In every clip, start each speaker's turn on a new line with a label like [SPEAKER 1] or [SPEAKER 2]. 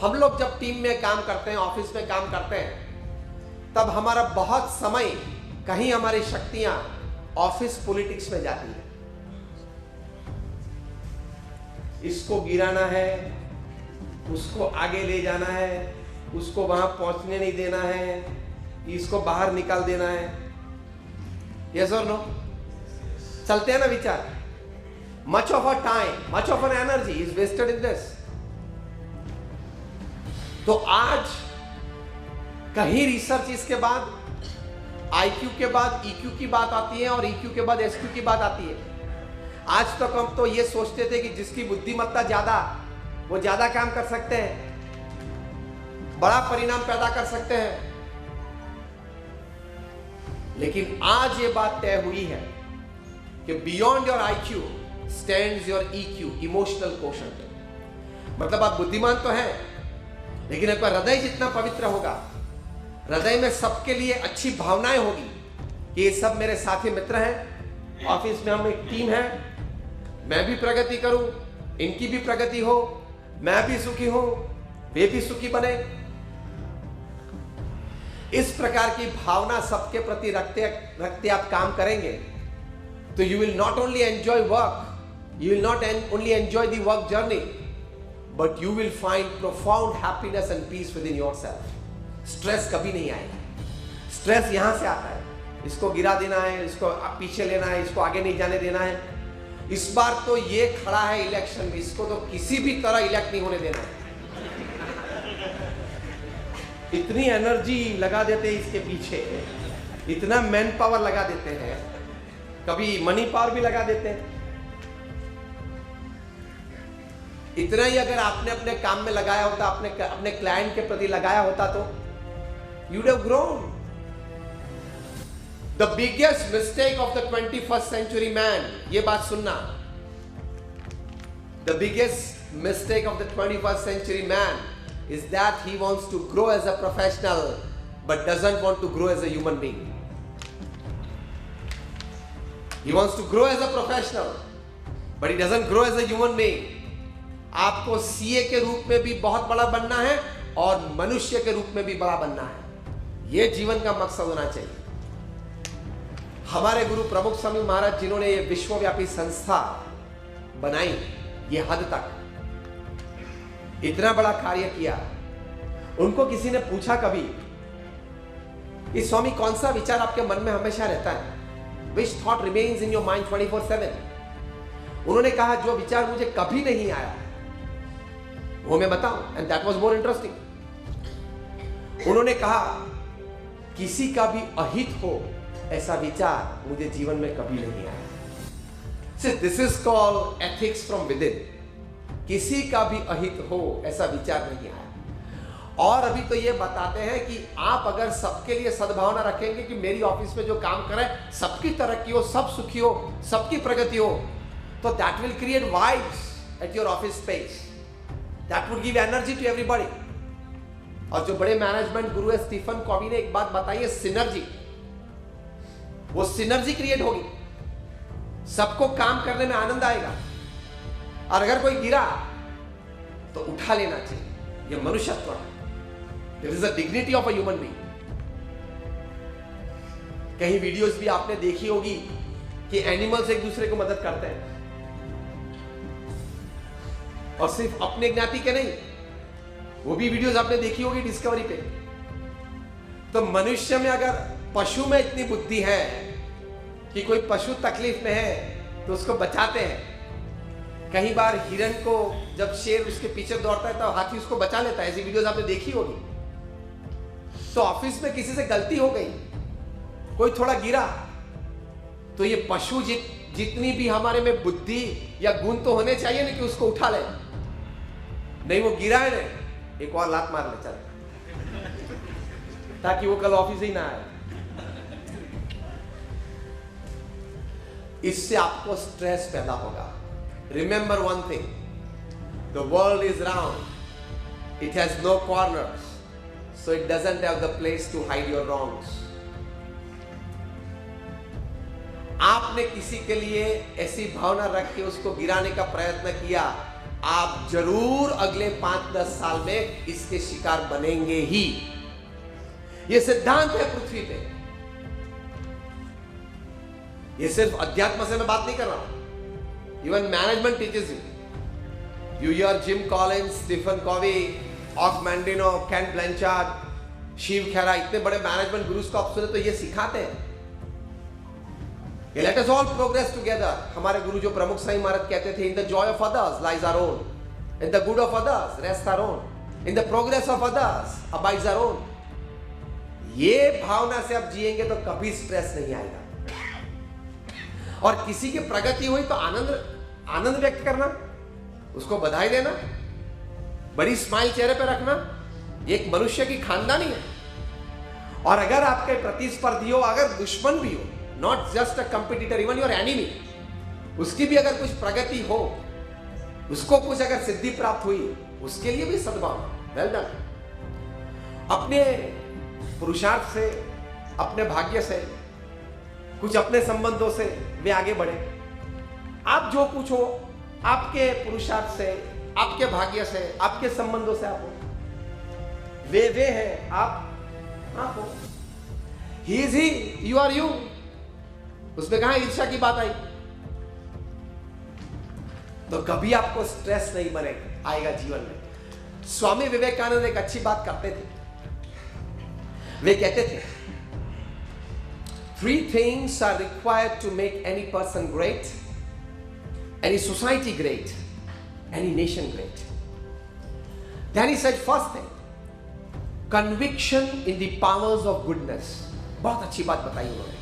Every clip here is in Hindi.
[SPEAKER 1] हम लोग जब टीम में काम करते हैं, ऑफिस में काम करते हैं, तब हमारा बहुत समय, कहीं हमारी शक्तियां ऑफिस पॉलिटिक्स में जाती है। इसको गिराना है, उसको आगे ले जाना है, उसको वहां पहुंचने नहीं देना है, इसको बाहर निकाल देना है। यस और नो? चलते हैं ना विचार। Much of our time, much of our energy is wasted in this. तो आज कहीं रिसर्च इसके बाद आईक्यू के बाद ईक्यू की बात आती है और ईक्यू के बाद एसक्यू की बात आती है। आज तक हम तो ये सोचते थे कि जिसकी बुद्धिमत्ता ज्यादा, वो ज्यादा काम कर सकते हैं, बड़ा परिणाम पैदा कर सकते हैं। लेकिन आज ये बात तय हुई है कि beyond your IQ stands your EQ, emotional quotient. मतलब आप बुद्धिमान तो हैं, लेकिन आपका हृदय जितना पवित्र होगा, हृदय में सबके लिए अच्छी भावनाएं होगी कि ये सब मेरे साथी मित्र हैं, ऑफिस में हम एक टीम है, मैं भी प्रगति करूं, इनकी भी प्रगति हो, मैं भी सुखी हूं, वे भी सुखी बने। इस प्रकार की भावना सबके प्रति रखते आप काम करेंगे तो you will not only enjoy work, you will not only enjoy the work journey, but you will find profound happiness and peace within yourself. Stress कभी नहीं आएगा। स्ट्रेस यहां से आता है, इसको गिरा देना है, इसको पीछे लेना है, इसको आगे नहीं जाने देना है। इस बार तो ये खड़ा है इलेक्शन में, इसको तो किसी भी तरह इलेक्ट नहीं होने देना है। इतनी एनर्जी लगा देते हैं इसके पीछे, इतना मैन पावर लगा देते हैं, कभी मनी पावर भी लगा देते हैं। इतना ही अगर आपने अपने काम में लगाया होता, अपने क्लाइंट के प्रति लगाया होता तो you would have grown. The biggest mistake of the 21st century man, ये बात सुनना, the biggest mistake of the 21st century man is that he wants to grow as a professional but doesn't want to grow as a human being. He wants to grow as a professional but he doesn't grow as a human being. आपको सीए के रूप में भी बहुत बड़ा बनना है और मनुष्य के रूप में भी बड़ा बनना है। यह जीवन का मकसद होना चाहिए। हमारे गुरु प्रमुख स्वामी महाराज जिन्होंने ये विश्वव्यापी संस्था बनाई, ये हद तक इतना बड़ा कार्य किया, उनको किसी ने पूछा कभी कि स्वामी कौन सा विचार आपके मन में हमेशा रहता है? Which thought remains in your mind 24/7? उन्होंने कहा जो विचार मुझे कभी नहीं आया वो मैं बताऊं, and that was more interesting. उन्होंने कहा किसी का भी अहित हो ऐसा विचार मुझे जीवन में कभी नहीं आया। So this is called ethics from within. किसी का भी अहित हो ऐसा विचार नहीं आया। और अभी तो ये बताते हैं कि आप अगर सबके लिए सद्भावना रखेंगे कि मेरी ऑफिस में जो काम करे सबकी तरक्की हो, सब सुखी हो, सबकी प्रगति हो, तो that will create vibes at your office space, that will give energy to everybody. और जो बड़े मैनेजमेंट गुरु है स्टीफन कॉवी ने एक बात बताई है, सिनर्जी। वो सिनर्जी क्रिएट होगी, सबको काम करने में आनंद आएगा। और अगर कोई गिरा तो उठा लेना चाहिए, यह मनुष्यत्व है। There is a dignity of a human being. कहीं वीडियोस भी आपने देखी होगी कि एनिमल्स एक दूसरे को मदद करते हैं, और सिर्फ अपने ज्ञाति के नहीं, वो भी वीडियोस आपने देखी होगी डिस्कवरी पे। तो मनुष्य में अगर पशु में इतनी बुद्धि है कि कोई पशु तकलीफ में है तो उसको बचाते हैं। कई बार हिरन को जब शेर उसके पीछे दौड़ता है तो हाथी उसको बचा लेता है, ऐसी वीडियोस आपने देखी होगी। तो ऑफिस में किसी से गलती हो गई, कोई थोड़ा गिरा, तो ये पशु जितनी भी हमारे में बुद्धि या गुण तो होने चाहिए ना कि उसको उठा ले। नहीं, वो गिरा है ना, एक और लात मार ले चल, ताकि वो कल ऑफिस ही ना आए। इससे आपको स्ट्रेस पैदा होगा। Remember one thing, the world is round, it has no corners, so it doesn't have the place to hide your wrongs. आपने किसी के लिए ऐसी भावना रख के उसको गिराने का प्रयत्न किया आप जरूर अगले 5-10 साल में इसके शिकार बनेंगे ही। यह सिद्धांत है पृथ्वी पे। ये सिर्फ अध्यात्म से मैं बात नहीं कर रहा हूं, even management teachers you hear Jim Collins, Stephen Covey, Og Mandino, Ken Blanchard, Shiv Khera, इतने बड़े मैनेजमेंट गुरुज को आप सुने तो ये सिखाते हैं let us all progress together. हमारे गुरु जो प्रमुख साईं महाराज कहते थे, in the joy of others lies our own, in the good of others rests our own, in the progress of others abides our own. ये भावना से आप जिएंगे तो कभी स्ट्रेस नहीं आएगा। और किसी की प्रगति हुई तो आनंद व्यक्त करना, उसको बधाई देना, बड़ी स्माइल चेहरे पे रखना, एक मनुष्य की खानदानी है। और अगर आपके प्रतिस्पर्धी हो, अगर दुश्मन भी हो, not just a competitor, even your enemy, उसकी भी अगर कुछ प्रगति हो, उसको कुछ अगर सिद्धि प्राप्त हुई, उसके लिए भी सद्भावना, वेल डन। अपने पुरुषार्थ से, अपने भाग्य से, कुछ अपने संबंधों से वे आगे बढ़े। आप जो कुछ हो, आपके पुरुषार्थ से, आपके भाग्य से, आपके संबंधों से आप हो, वे हैं, आप हो। He is he, you are you. उसमें कहां ईर्ष्या की बात आई? तो कभी आपको स्ट्रेस नहीं बनेगा, आएगा जीवन में। स्वामी विवेकानंद एक अच्छी बात करते थे। वे कहते थे, 3 things are required to make any person great, any society great, any nation great. Then he said, first thing, conviction in the powers of goodness. बहुत अच्छी बात बताई उन्होंने।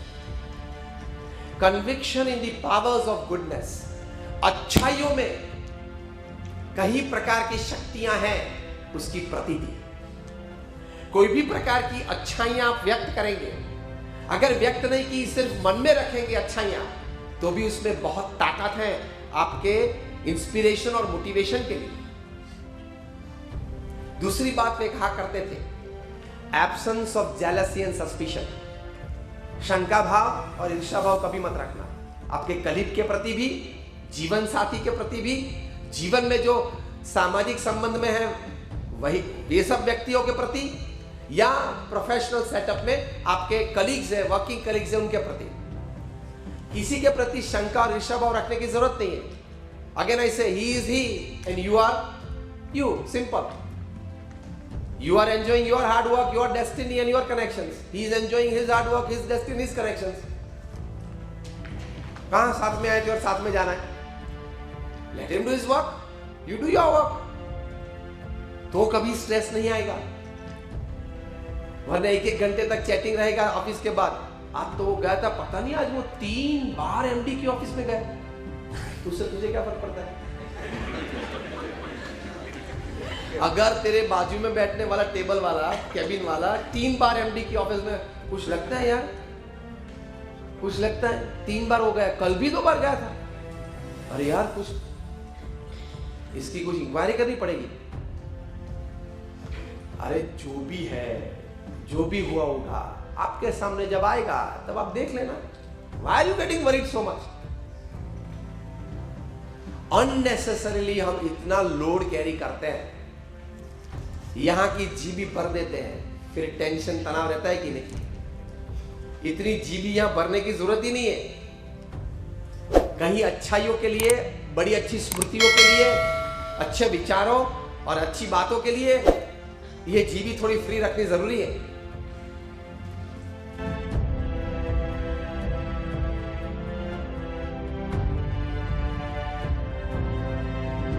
[SPEAKER 1] Conviction in the powers of goodness. अच्छाइयों में कई प्रकार की शक्तियां हैं, उसकी प्रतीति। कोई भी प्रकार की अच्छाइयां आप व्यक्त करेंगे, अगर व्यक्त नहीं की, सिर्फ मन में रखेंगे अच्छाइयां, तो भी उसमें बहुत ताकत है आपके इंस्पिरेशन और मोटिवेशन के लिए। दूसरी बात वे कहा करते थे, absence of jealousy and suspicion. शंका भाव और ईर्ष्या भाव कभी मत रखना, आपके कलीग के प्रति भी, जीवन साथी के प्रति भी, जीवन में जो सामाजिक संबंध में है वही, ये सब व्यक्तियों के प्रति, या प्रोफेशनल सेटअप में आपके कलीग्स है, वर्किंग कलीग्स है, उनके प्रति किसी के प्रति शंका और ईर्ष्या भाव रखने की जरूरत नहीं है। Again I say, he is he and you are you, simple. You are enjoying your hard work, your destiny and your connections. He is enjoying his hard work, his destiny, his connections. कहां साथ में आए थे और साथ में जाना है? Let him do his work, you do your work. तो कभी स्ट्रेस नहीं आएगा। वरना 1-1 घंटे तक चैटिंग रहेगा ऑफिस के बाद। आज तो वो गया था, पता नहीं आज वो 3 बार एमडी की ऑफिस में गया। उससे तुझे क्या फर्क पड़ता है? अगर तेरे बाजू में बैठने वाला टेबल वाला, कैबिन वाला 3 बार एमडी की ऑफिस में, कुछ लगता है यार, कुछ लगता है 3 बार हो गया, कल भी 2 बार गया था, अरे यार कुछ इसकी कुछ इंक्वायरी करनी पड़ेगी। अरे जो भी है, जो भी हुआ होगा, आपके सामने जब आएगा तब आप देख लेना। Why are you getting worried so much? Unnecessarily हम इतना लोड कैरी करते हैं, यहां की जीबी भर देते हैं, फिर टेंशन तनाव रहता है कि नहीं? इतनी जीबी यहां भरने की जरूरत ही नहीं है। कहीं अच्छाइयों के लिए, बड़ी अच्छी स्मृतियों के लिए, अच्छे विचारों और अच्छी बातों के लिए ये जीबी थोड़ी फ्री रखनी जरूरी है।